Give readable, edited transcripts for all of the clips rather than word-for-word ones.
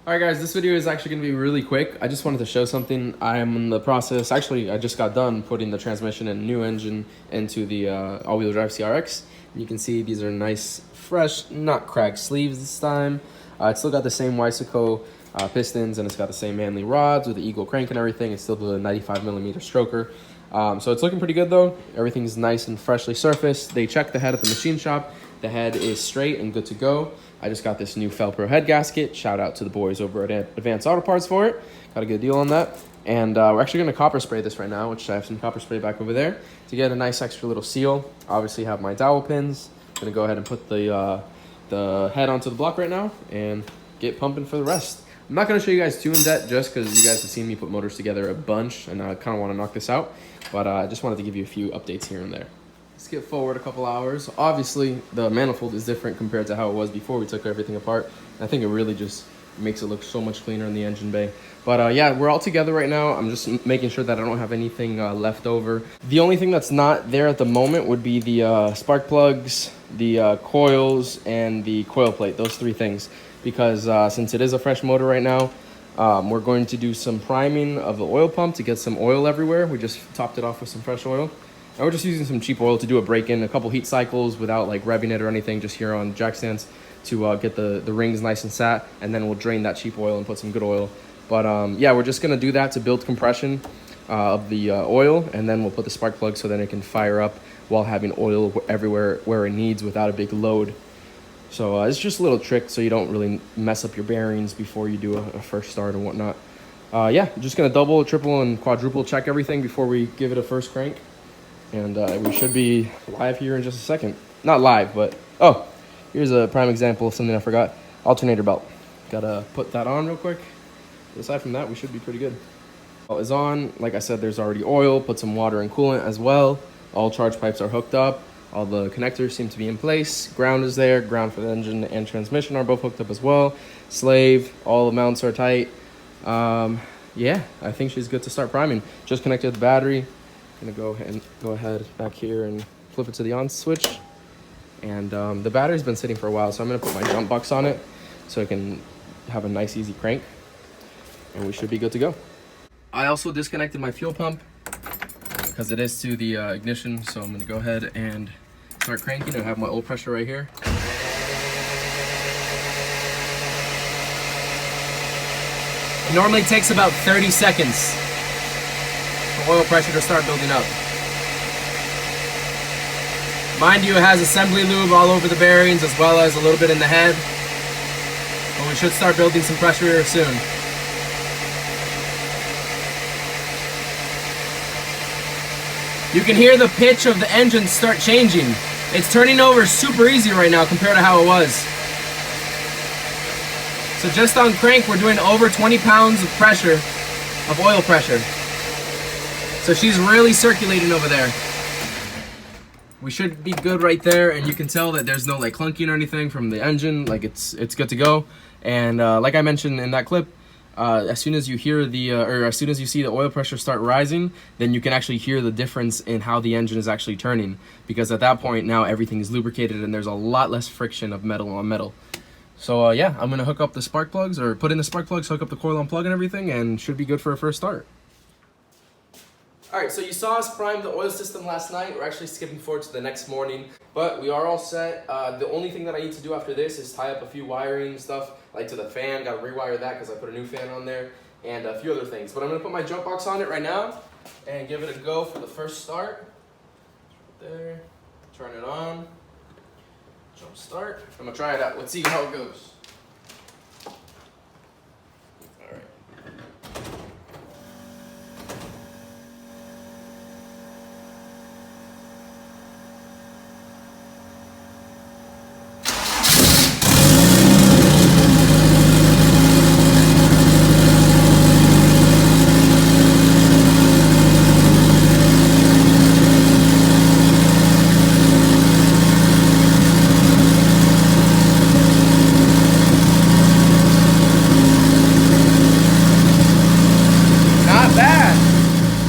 Alright guys, this video is actually going to be really quick. I just wanted to show something. I am in the process, actually I just got done putting the transmission and new engine into the all-wheel drive CRX. And you can see these are nice, fresh, not cracked sleeves this time. It's still got the same Weissico pistons, and it's got the same Manley rods with the Eagle crank and everything. It's still the 95mm stroker. So it's looking pretty good though. Everything's nice and freshly surfaced. They checked the head at the machine shop. The head is straight and good to go. I just got this new Fel-Pro head gasket. Shout out to the boys over at Advanced Auto Parts for it. Got a good deal on that. And we're actually going to copper spray this right now, which I have some copper spray back over there to get a nice extra little seal. Obviously have my dowel pins. I'm going to go ahead and put the head onto the block right now and get pumping for the rest. I'm not going to show you guys too in depth just because you guys have seen me put motors together a bunch and I kind of want to knock this out. But I just wanted to give you a few updates here and there. Skip forward a couple hours. Obviously, the manifold is different compared to how it was before we took everything apart. I think it really just makes it look so much cleaner in the engine bay. But yeah, we're all together right now. I'm just making sure that I don't have anything left over. The only thing that's not there at the moment would be the spark plugs, the coils, and the coil plate. Those three things. Because since it is a fresh motor right now, we're going to do some priming of the oil pump to get some oil everywhere. We just topped it off with some fresh oil. And we're just using some cheap oil to do a break-in, a couple heat cycles without like revving it or anything, just here on jack stands to get the rings nice and sat, and then we'll drain that cheap oil and put some good oil. But yeah, we're just gonna do that to build compression of the oil, and then we'll put the spark plug so then it can fire up while having oil everywhere where it needs without a big load. So it's just a little trick so you don't really mess up your bearings before you do a first start and whatnot. Yeah, just gonna double, triple, and quadruple check everything before we give it a first crank. And we should be live here in just a second. Not live, but... Oh, here's a prime example of something I forgot. Alternator belt. Gotta put that on real quick. But aside from that, we should be pretty good. Belt is on. Like I said, there's already oil. Put some water and coolant as well. All charge pipes are hooked up. All the connectors seem to be in place. Ground is there. Ground for the engine and transmission are both hooked up as well. Slave. All the mounts are tight. Yeah, I think she's good to start priming. Just connected the battery. Gonna go ahead back here and flip it to the on switch. And the battery's been sitting for a while, so I'm gonna put my jump box on it so it can have a nice easy crank, and we should be good to go. I also disconnected my fuel pump because it is to the ignition, so I'm gonna go ahead and start cranking. I have my oil pressure right here. It normally takes about 30 seconds. Oil pressure to start building up. Mind you, it has assembly lube all over the bearings as well as a little bit in the head. But we should start building some pressure here soon. You can hear the pitch of the engine start changing. It's turning over super easy right now compared to how it was. So just on crank, we're doing over 20 pounds of pressure, of oil pressure. So she's really circulating over there. We should be good right there, and you can tell that there's no like clunking or anything from the engine. Like it's good to go. And like I mentioned in that clip, as soon as you hear the or as soon as you see the oil pressure start rising, then you can actually hear the difference in how the engine is actually turning. Because at that point now everything is lubricated and there's a lot less friction of metal on metal. So yeah, I'm gonna hook up the spark plugs, or put in the spark plugs, hook up the coil on plug and everything, and should be good for a first start. Alright, so you saw us prime the oil system last night. We're actually skipping forward to the next morning, but we are all set. The only thing that I need to do after this is tie up a few wiring stuff, like to the fan. Gotta rewire that because I put a new fan on there, and a few other things. But I'm gonna put my jump box on it right now and give it a go for the first start. There, turn it on, jump start. I'm gonna try it out. Let's see how it goes.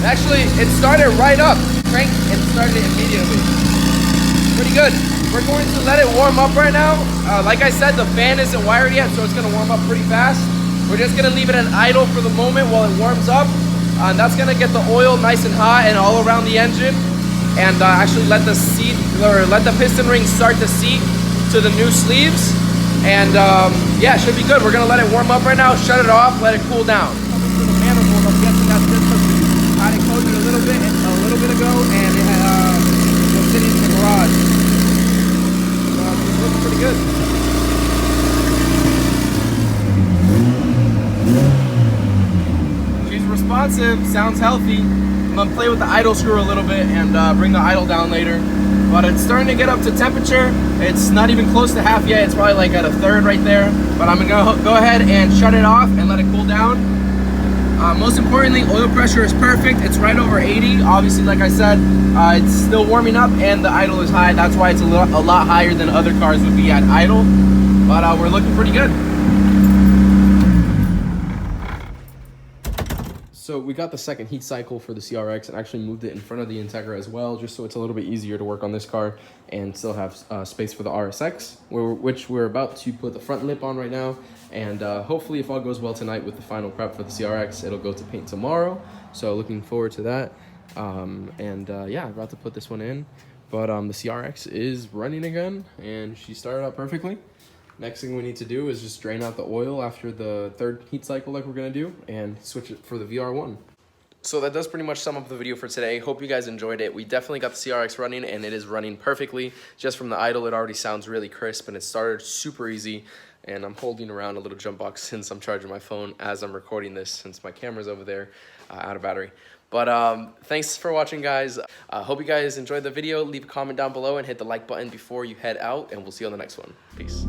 Actually, it started right up. Cranked and started it immediately. Pretty good. We're going to let it warm up right now. Like I said, the fan isn't wired yet, so it's going to warm up pretty fast. We're just gonna leave it at idle for the moment while it warms up. And that's gonna get the oil nice and hot and all around the engine, and actually let the piston ring start to seat to the new sleeves. And yeah, it should be good. We're gonna let it warm up right now, shut it off, let it cool down. To the manifold, I'm guessing that's just because we had it closed a little bit ago, and it was sitting in the garage. It looks pretty good. She's responsive, sounds healthy. I'm gonna play with the idle screw a little bit and bring the idle down later. But it's starting to get up to temperature. It's not even close to half yet. It's probably like at a third right there. But I'm gonna go ahead and shut it off and let it cool down. Most importantly, oil pressure is perfect. It's right over 80. Obviously, like I said, it's still warming up and the idle is high. That's why it's a lot higher than other cars would be at idle. But we're looking pretty good. So we got the second heat cycle for the CRX and actually moved it in front of the Integra as well, just so it's a little bit easier to work on this car and still have space for the RSX, which we're about to put the front lip on right now. And hopefully, if all goes well tonight with the final prep for the CRX, it'll go to paint tomorrow. So looking forward to that. Yeah, about to put this one in. But the CRX is running again, and she started out perfectly. Next thing we need to do is just drain out the oil after the third heat cycle like we're gonna do and switch it for the VR1. So that does pretty much sum up the video for today. Hope you guys enjoyed it. We definitely got the CRX running and it is running perfectly. Just from the idle, it already sounds really crisp and it started super easy. And I'm holding around a little jump box since I'm charging my phone as I'm recording this, since my camera's over there out of battery. But thanks for watching, guys. Hope you guys enjoyed the video. Leave a comment down below and hit the like button before you head out, and we'll see you on the next one. Peace.